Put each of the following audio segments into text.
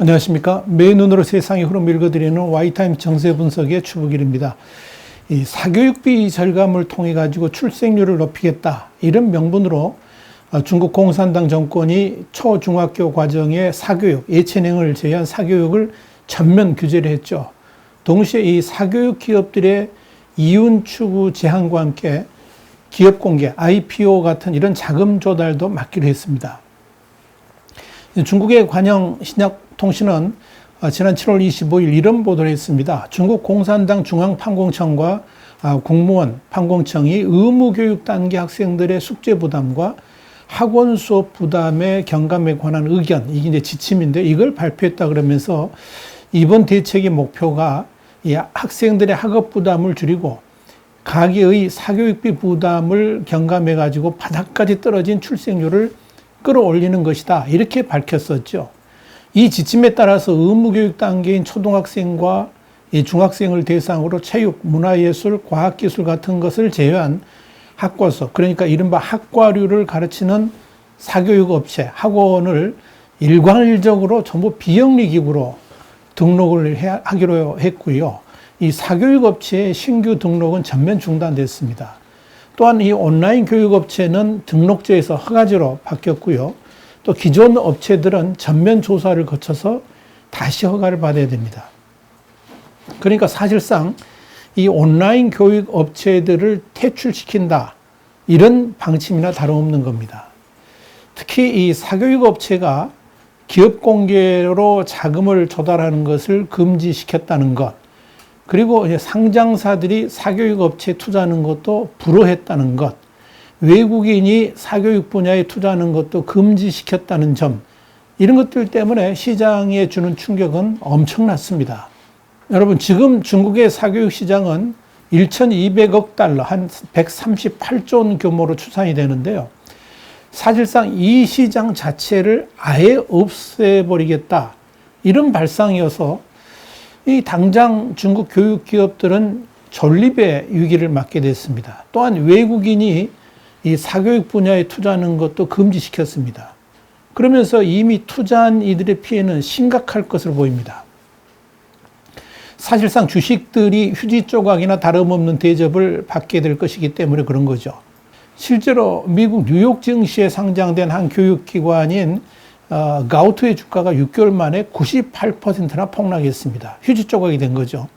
안녕하십니까. 매일 눈으로 세상의 흐름 읽어드리는 Y타임 정세 분석의 추부길입니다. 이 사교육비 절감을 통해 가지고 출생률을 높이겠다, 이런 명분으로 중국 공산당 정권이 초중학교 과정의 사교육, 예체능을 제외한 사교육을 전면 규제를 했죠. 동시에 이 사교육 기업들의 이윤 추구 제한과 함께 기업 공개, IPO 같은 이런 자금 조달도 막기로 했습니다. 중국의 관영 신약통신은 지난 7월 25일 이런 보도를 했습니다. 중국 공산당 중앙판공청과 국무원 판공청이 의무교육 단계 학생들의 숙제 부담과 학원 수업 부담의 경감에 관한 의견, 이게 이제 지침인데 이걸 발표했다 그러면서 이번 대책의 목표가 이 학생들의 학업 부담을 줄이고 가계의 사교육비 부담을 경감해 가지고 바닥까지 떨어진 출생률을 끌어올리는 것이다, 이렇게 밝혔었죠. 이 지침에 따라서 의무교육 단계인 초등학생과 중학생을 대상으로 체육, 문화예술, 과학기술 같은 것을 제외한 학과수, 그러니까 이른바 학과류를 가르치는 사교육업체, 학원을 일괄적으로 전부 비영리기구로 등록을 하기로 했고요. 이 사교육업체의 신규 등록은 전면 중단됐습니다. 또한 이 온라인 교육업체는 등록제에서 허가제로 바뀌었고요. 또 기존 업체들은 전면 조사를 거쳐서 다시 허가를 받아야 됩니다. 그러니까 사실상 이 온라인 교육업체들을 퇴출시킨다, 이런 방침이나 다름없는 겁니다. 특히 이 사교육업체가 기업 공개로 자금을 조달하는 것을 금지시켰다는 것, 그리고 이제 상장사들이 사교육업체에 투자하는 것도 불허했다는 것, 외국인이 사교육 분야에 투자하는 것도 금지시켰다는 점, 이런 것들 때문에 시장에 주는 충격은 엄청났습니다. 여러분, 지금 중국의 사교육 시장은 1,200억 달러, 한 138조 원 규모로 추산이 되는데요. 사실상 이 시장 자체를 아예 없애버리겠다, 이런 발상이어서 이 당장 중국 교육 기업들은 존립의 위기를 맞게 됐습니다. 또한 외국인이 이 사교육 분야에 투자하는 것도 금지시켰습니다. 그러면서 이미 투자한 이들의 피해는 심각할 것으로 보입니다. 사실상 주식들이 휴지 조각이나 다름없는 대접을 받게 될 것이기 때문에 그런 거죠. 실제로 미국 뉴욕 증시에 상장된 한 교육기관인 가우트의 주가가 6개월 만에 98%나 폭락했습니다. 휴지 조각이 된 거죠.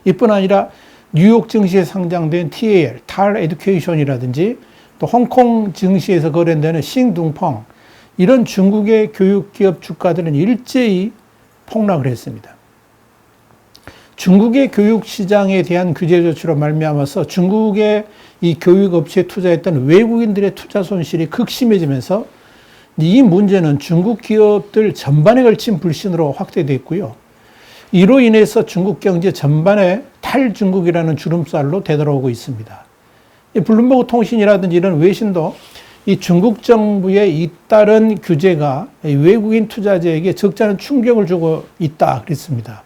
이뿐 아니라 뉴욕 증시에 상장된 TAL, TAL 에듀케이션이라든지 또 홍콩 증시에서 거래되는 싱둥펑, 이런 중국의 교육기업 주가들은 일제히 폭락을 했습니다. 중국의 교육시장에 대한 규제 조치로 말미암아서 중국의 이 교육업체에 투자했던 외국인들의 투자 손실이 극심해지면서 이 문제는 중국 기업들 전반에 걸친 불신으로 확대됐고요. 이로 인해서 중국 경제 전반에 탈중국이라는 주름살로 되돌아오고 있습니다. 블룸버그 통신이라든지 이런 외신도 이 중국 정부의 잇따른 규제가 외국인 투자자에게 적지 않은 충격을 주고 있다, 그랬습니다.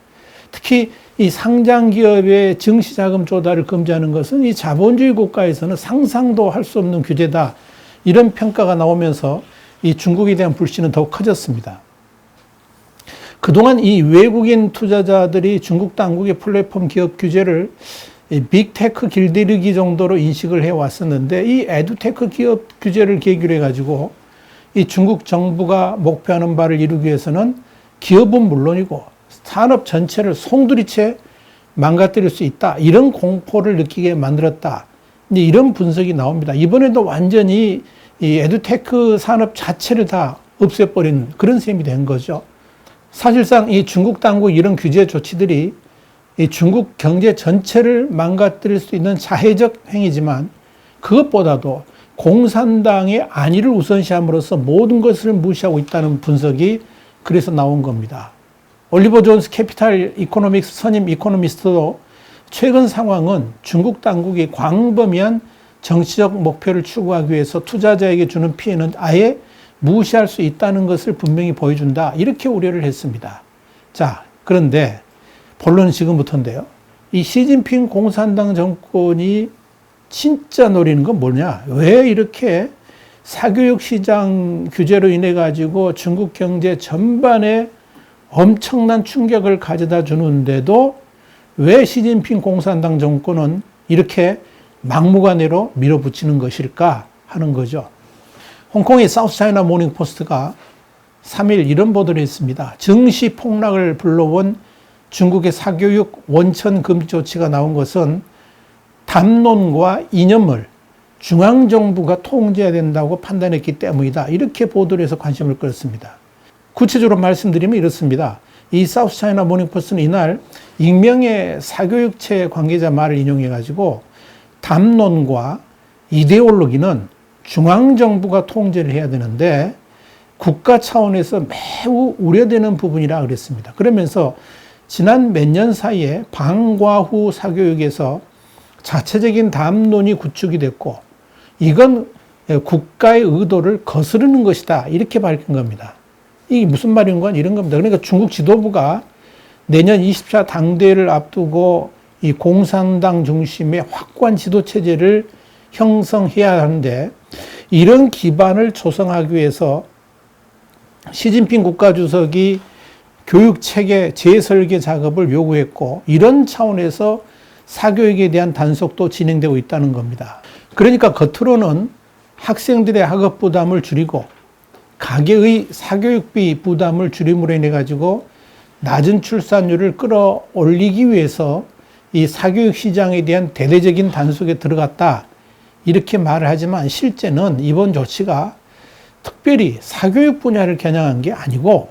특히 이 상장 기업의 증시 자금 조달을 금지하는 것은 이 자본주의 국가에서는 상상도 할 수 없는 규제다, 이런 평가가 나오면서 이 중국에 대한 불신은 더욱 커졌습니다. 그동안 이 외국인 투자자들이 중국 당국의 플랫폼 기업 규제를 빅테크 길들이기 정도로 인식을 해왔었는데, 이 에듀테크 기업 규제를 계기로 해가지고 이 중국 정부가 목표하는 바를 이루기 위해서는 기업은 물론이고 산업 전체를 송두리째 망가뜨릴 수 있다, 이런 공포를 느끼게 만들었다, 이런 분석이 나옵니다. 이번에도 완전히 이 에듀테크 산업 자체를 다 없애버린 그런 셈이 된 거죠. 사실상 이 중국 당국 이런 규제 조치들이 이 중국 경제 전체를 망가뜨릴 수 있는 자해적 행위지만, 그것보다도 공산당의 안위를 우선시함으로써 모든 것을 무시하고 있다는 분석이 그래서 나온 겁니다. 올리버 존스 캐피탈 이코노믹스 선임 이코노미스트도 최근 상황은 중국 당국이 광범위한 정치적 목표를 추구하기 위해서 투자자에게 주는 피해는 아예 무시할 수 있다는 것을 분명히 보여준다, 이렇게 우려를 했습니다. 자, 그런데 본론은 지금부터인데요. 이 시진핑 공산당 정권이 진짜 노리는 건 뭐냐? 왜 이렇게 사교육 시장 규제로 인해 가지고 중국 경제 전반에 엄청난 충격을 가져다 주는데도 왜 시진핑 공산당 정권은 이렇게 막무가내로 밀어붙이는 것일까 하는 거죠. 홍콩의 사우스차이나 모닝포스트가 3일 이런 보도를 했습니다. 증시 폭락을 불러온 중국의 사교육 원천 금지 조치가 나온 것은 담론과 이념을 중앙정부가 통제해야 된다고 판단했기 때문이다. 이렇게 보도를 해서 관심을 끌었습니다. 구체적으로 말씀드리면 이렇습니다. 이 사우스차이나 모닝포스트는 이날 익명의 사교육체 관계자 말을 인용해가지고 담론과 이데올로기는 중앙정부가 통제를 해야 되는데 국가 차원에서 매우 우려되는 부분이라 그랬습니다. 그러면서 지난 몇 년 사이에 방과후 사교육에서 자체적인 담론이 구축이 됐고 이건 국가의 의도를 거스르는 것이다. 이렇게 밝힌 겁니다. 이게 무슨 말인가 이런 겁니다. 그러니까 중국 지도부가 내년 20차 당대회를 앞두고 이 공산당 중심의 확고한 지도체제를 형성해야 하는데 이런 기반을 조성하기 위해서 시진핑 국가주석이 교육체계 재설계 작업을 요구했고 이런 차원에서 사교육에 대한 단속도 진행되고 있다는 겁니다. 그러니까 겉으로는 학생들의 학업 부담을 줄이고 가계의 사교육비 부담을 줄임으로 인해 가지고 낮은 출산율을 끌어올리기 위해서 이 사교육 시장에 대한 대대적인 단속에 들어갔다. 이렇게 말을 하지만 실제는 이번 조치가 특별히 사교육 분야를 겨냥한 게 아니고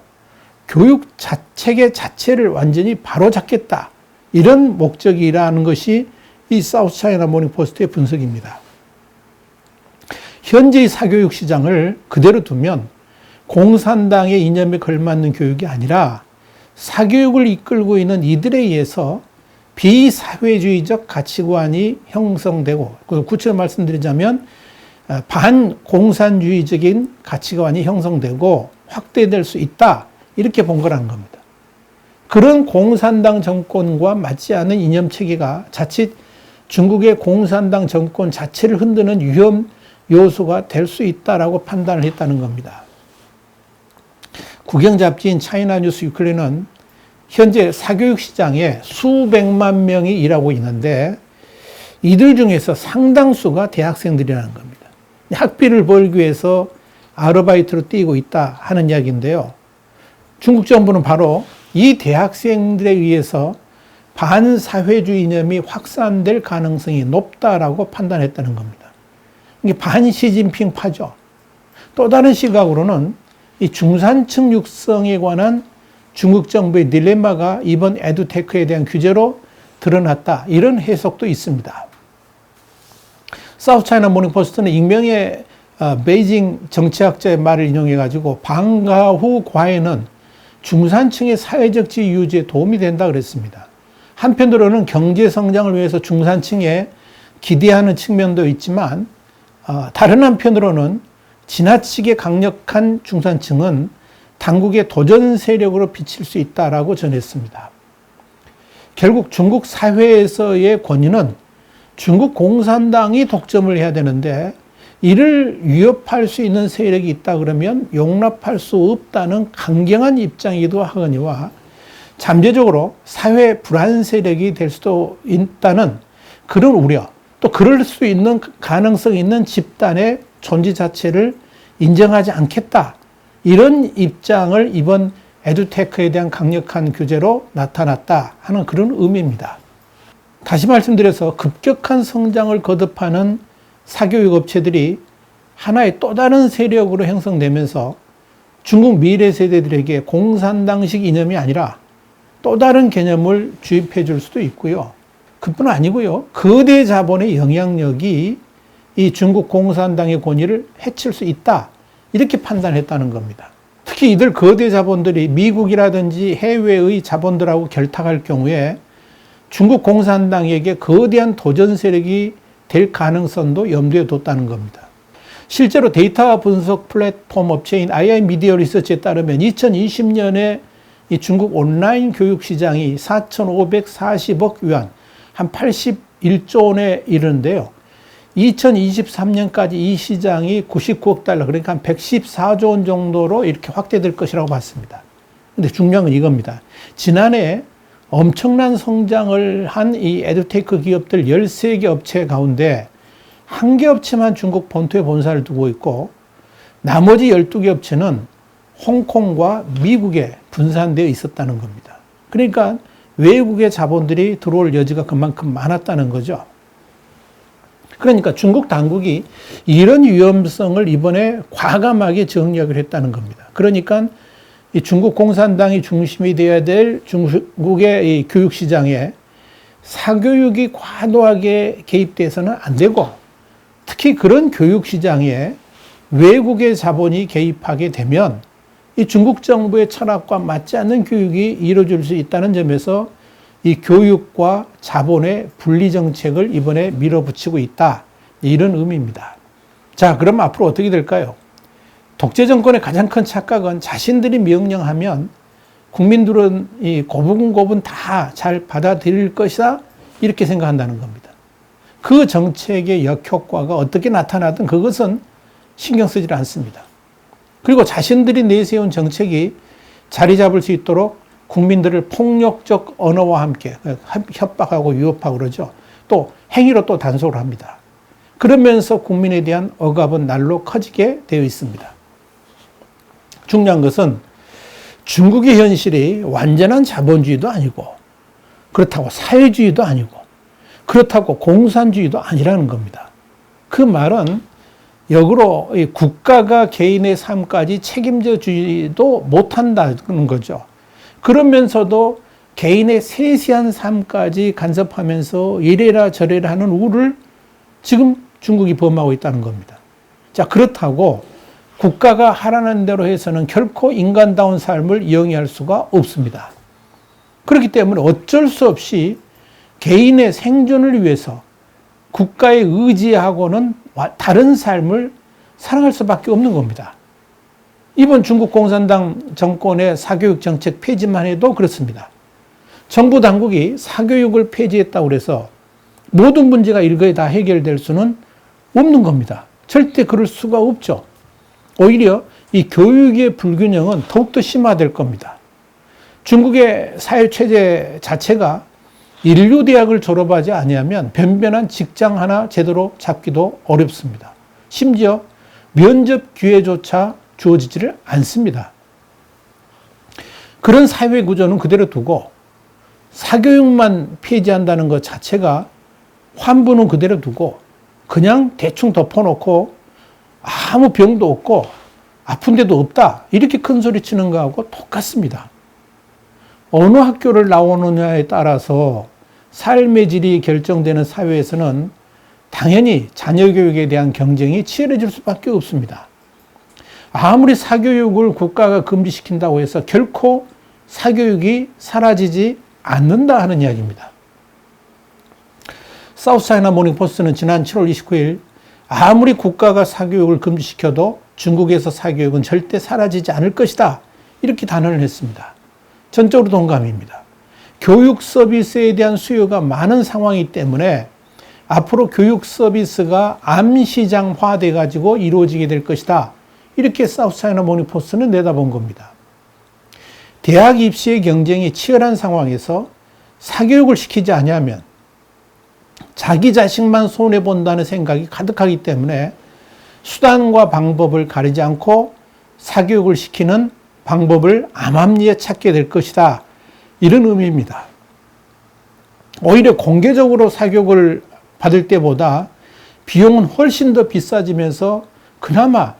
교육 체계 자체를 완전히 바로잡겠다. 이런 목적이라는 것이 이 사우스차이나 모닝포스트의 분석입니다. 현재의 사교육 시장을 그대로 두면 공산당의 이념에 걸맞는 교육이 아니라 사교육을 이끌고 있는 이들에 의해서 비사회주의적 가치관이 형성되고 구체적으로 말씀드리자면 반공산주의적인 가치관이 형성되고 확대될 수 있다. 이렇게 본 거라는 겁니다. 그런 공산당 정권과 맞지 않는 이념체계가 자칫 중국의 공산당 정권 자체를 흔드는 위험 요소가 될 수 있다라고 판단을 했다는 겁니다. 국영잡지인 차이나뉴스 위클리는 현재 사교육 시장에 수백만 명이 일하고 있는데 이들 중에서 상당수가 대학생들이라는 겁니다. 학비를 벌기 위해서 아르바이트로 뛰고 있다 하는 이야기인데요. 중국 정부는 바로 이 대학생들에 의해서 반사회주의 이념이 확산될 가능성이 높다라고 판단했다는 겁니다. 이게 반시진핑파죠. 또 다른 시각으로는 이 중산층 육성에 관한 중국 정부의 딜레마가 이번 에듀테크에 대한 규제로 드러났다. 이런 해석도 있습니다. 사우스차이나 모닝포스트는 익명의 베이징 정치학자의 말을 인용해가지고 방과후 과외는 중산층의 사회적 지위 유지에 도움이 된다 그랬습니다. 한편으로는 경제 성장을 위해서 중산층에 기대하는 측면도 있지만 다른 한편으로는 지나치게 강력한 중산층은 당국의 도전 세력으로 비칠 수 있다라고 전했습니다. 결국 중국 사회에서의 권위는 중국 공산당이 독점을 해야 되는데 이를 위협할 수 있는 세력이 있다 그러면 용납할 수 없다는 강경한 입장이기도 하거니와 잠재적으로 사회 불안 세력이 될 수도 있다는 그런 우려, 또 그럴 수 있는 가능성이 있는 집단의 존재 자체를 인정하지 않겠다. 이런 입장을 이번 에듀테크에 대한 강력한 규제로 나타났다 하는 그런 의미입니다. 다시 말씀드려서 급격한 성장을 거듭하는 사교육 업체들이 하나의 또 다른 세력으로 형성되면서 중국 미래 세대들에게 공산당식 이념이 아니라 또 다른 개념을 주입해 줄 수도 있고요. 그뿐 아니고요. 거대 자본의 영향력이 이 중국 공산당의 권위를 해칠 수 있다. 이렇게 판단했다는 겁니다. 특히 이들 거대 자본들이 미국이라든지 해외의 자본들하고 결탁할 경우에 중국 공산당에게 거대한 도전 세력이 될 가능성도 염두에 뒀다는 겁니다. 실제로 데이터 분석 플랫폼 업체인 AI 미디어 리서치에 따르면 2020년에 이 중국 온라인 교육 시장이 4,540억 위안, 한 81조 원에 이르는데요. 2023년까지 이 시장이 99억 달러, 그러니까 한 114조 원 정도로 이렇게 확대될 것이라고 봤습니다. 근데 중요한 건 이겁니다. 지난해 엄청난 성장을 한 이 에듀테이크 기업들 13개 업체 가운데 1개 업체만 중국 본토에 본사를 두고 있고 나머지 12개 업체는 홍콩과 미국에 분산되어 있었다는 겁니다. 그러니까 외국의 자본들이 들어올 여지가 그만큼 많았다는 거죠. 그러니까 중국 당국이 이런 위험성을 이번에 과감하게 정리하기로 했다는 겁니다. 그러니까 이 중국 공산당이 중심이 되어야 될 중국의 이 교육시장에 사교육이 과도하게 개입돼서는 안 되고, 특히 그런 교육시장에 외국의 자본이 개입하게 되면 이 중국 정부의 철학과 맞지 않는 교육이 이루어질 수 있다는 점에서 이 교육과 자본의 분리 정책을 이번에 밀어붙이고 있다. 이런 의미입니다. 자, 그럼 앞으로 어떻게 될까요? 독재 정권의 가장 큰 착각은 자신들이 명령하면 국민들은 이 고분고분 다 잘 받아들일 것이다. 이렇게 생각한다는 겁니다. 그 정책의 역효과가 어떻게 나타나든 그것은 신경 쓰지 않습니다. 그리고 자신들이 내세운 정책이 자리 잡을 수 있도록 국민들을 폭력적 언어와 함께 협박하고 위협하고 그러죠. 또 행위로 또 단속을 합니다. 그러면서 국민에 대한 억압은 날로 커지게 되어 있습니다. 중요한 것은 중국의 현실이 완전한 자본주의도 아니고, 그렇다고 사회주의도 아니고, 그렇다고 공산주의도 아니라는 겁니다. 그 말은 역으로 국가가 개인의 삶까지 책임져 주지도 못한다는 거죠. 그러면서도 개인의 세세한 삶까지 간섭하면서 이래라 저래라 하는 우를 지금 중국이 범하고 있다는 겁니다. 자, 그렇다고 국가가 하라는 대로 해서는 결코 인간다운 삶을 영위할 수가 없습니다. 그렇기 때문에 어쩔 수 없이 개인의 생존을 위해서 국가에 의지하고는 다른 삶을 살아갈 수밖에 없는 겁니다. 이번 중국 공산당 정권의 사교육 정책 폐지만 해도 그렇습니다. 정부 당국이 사교육을 폐지했다고 해서 모든 문제가 일거에 다 해결될 수는 없는 겁니다. 절대 그럴 수가 없죠. 오히려 이 교육의 불균형은 더욱더 심화될 겁니다. 중국의 사회체제 자체가 인류대학을 졸업하지 아니하면 변변한 직장 하나 제대로 잡기도 어렵습니다. 심지어 면접 기회조차 주어지지를 않습니다. 그런 사회 구조는 그대로 두고 사교육만 폐지한다는 것 자체가 환부는 그대로 두고 그냥 대충 덮어놓고 아무 병도 없고 아픈 데도 없다 이렇게 큰 소리 치는 거하고 똑같습니다. 어느 학교를 나오느냐에 따라서 삶의 질이 결정되는 사회에서는 당연히 자녀 교육에 대한 경쟁이 치열해질 수밖에 없습니다. 아무리 사교육을 국가가 금지시킨다고 해서 결코 사교육이 사라지지 않는다 하는 이야기입니다. 사우스차이나 모닝포스트는 지난 7월 29일 아무리 국가가 사교육을 금지시켜도 중국에서 사교육은 절대 사라지지 않을 것이다. 이렇게 단언을 했습니다. 전적으로 동감입니다. 교육 서비스에 대한 수요가 많은 상황이기 때문에 앞으로 교육 서비스가 암시장화돼 가지고 이루어지게 될 것이다. 이렇게 사우스차이나 모닝포스트는 내다본 겁니다. 대학 입시의 경쟁이 치열한 상황에서 사교육을 시키지 않으면 자기 자식만 손해본다는 생각이 가득하기 때문에 수단과 방법을 가리지 않고 사교육을 시키는 방법을 암암리에 찾게 될 것이다. 이런 의미입니다. 오히려 공개적으로 사교육을 받을 때보다 비용은 훨씬 더 비싸지면서 그나마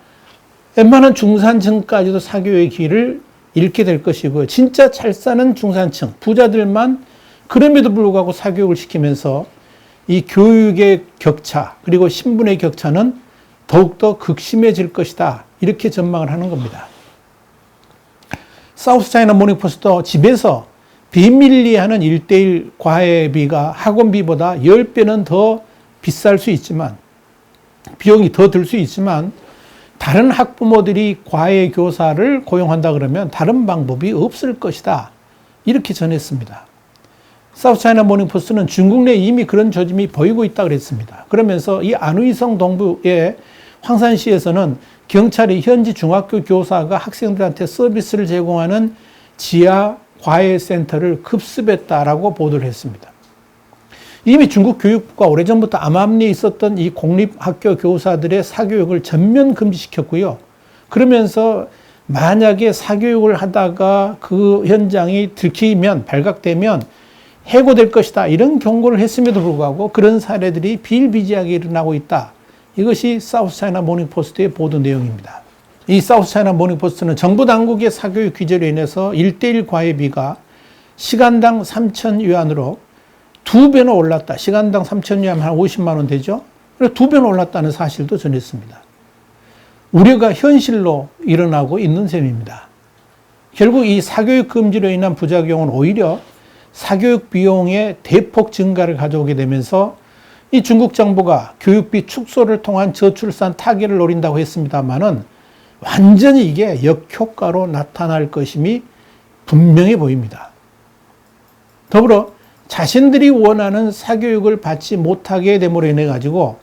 웬만한 중산층까지도 사교육의 길을 잃게 될 것이고요. 진짜 잘 사는 중산층, 부자들만 그럼에도 불구하고 사교육을 시키면서 이 교육의 격차 그리고 신분의 격차는 더욱더 극심해질 것이다. 이렇게 전망을 하는 겁니다. 사우스차이나 모닝포스트도 집에서 비밀리에 하는 1:1 과외비가 학원비보다 10배는 더 비쌀 수 있지만 비용이 더 들 수 있지만 다른 학부모들이 과외 교사를 고용한다 그러면 다른 방법이 없을 것이다. 이렇게 전했습니다. 사우스차이나 모닝포스트는 중국 내에 이미 그런 조짐이 보이고 있다 그랬습니다. 그러면서 이 안의성 동부의 황산시에서는 경찰이 현지 중학교 교사가 학생들한테 서비스를 제공하는 지하 과외센터를 급습했다라고 보도를 했습니다. 이미 중국 교육부가 오래전부터 암암리에 있었던 이 공립학교 교사들의 사교육을 전면 금지시켰고요. 그러면서 만약에 사교육을 하다가 그 현장이 들키면, 발각되면 해고될 것이다, 이런 경고를 했음에도 불구하고 그런 사례들이 비일비재하게 일어나고 있다. 이것이 사우스차이나 모닝포스트의 보도 내용입니다. 이 사우스차이나 모닝포스트는 정부 당국의 사교육 규제로 인해서 1:1 과외비가 시간당 3,000위안으로 2배나 올랐다. 시간당 3,000위안 한 50만 원 되죠? 그래서 2배나 올랐다는 사실도 전했습니다. 우려가 현실로 일어나고 있는 셈입니다. 결국 이 사교육 금지로 인한 부작용은 오히려 사교육 비용의 대폭 증가를 가져오게 되면서 이 중국 정부가 교육비 축소를 통한 저출산 타개를 노린다고 했습니다만은 완전히 이게 역효과로 나타날 것임이 분명해 보입니다. 더불어 자신들이 원하는 사교육을 받지 못하게 됨으로 인해 가지고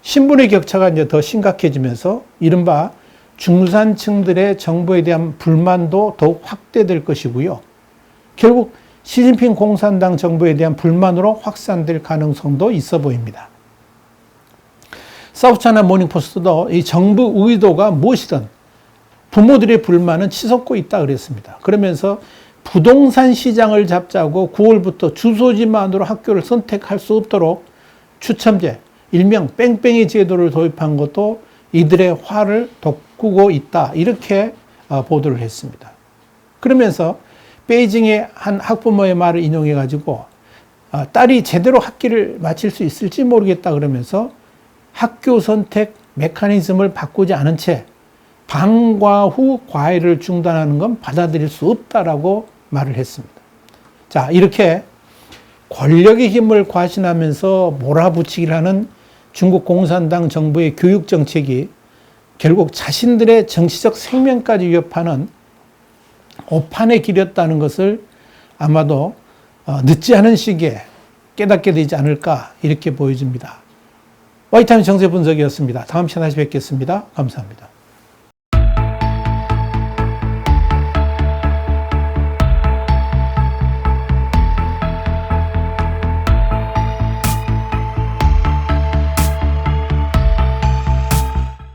신분의 격차가 이제 더 심각해지면서 이른바 중산층들의 정부에 대한 불만도 더욱 확대될 것이고요. 결국 시진핑 공산당 정부에 대한 불만으로 확산될 가능성도 있어 보입니다. 사우스차이나 모닝포스트도 이 정부 의도가 무엇이든 부모들의 불만은 치솟고 있다 그랬습니다. 그러면서 부동산 시장을 잡자고 9월부터 주소지만으로 학교를 선택할 수 없도록 추첨제, 일명 뺑뺑이 제도를 도입한 것도 이들의 화를 돋구고 있다. 이렇게 보도를 했습니다. 그러면서 베이징의 한 학부모의 말을 인용해 가지고 딸이 제대로 학기를 마칠 수 있을지 모르겠다 그러면서 학교 선택 메커니즘을 바꾸지 않은 채 방과 후 과외를 중단하는 건 받아들일 수 없다라고 말을 했습니다. 자, 이렇게 권력의 힘을 과신하면서 몰아붙이기를 하는 중국 공산당 정부의 교육 정책이 결국 자신들의 정치적 생명까지 위협하는 오판에 길었다는 것을 아마도 늦지 않은 시기에 깨닫게 되지 않을까 이렇게 보여집니다. 와이타임 정세 분석이었습니다. 다음 시간에 다시 뵙겠습니다. 감사합니다.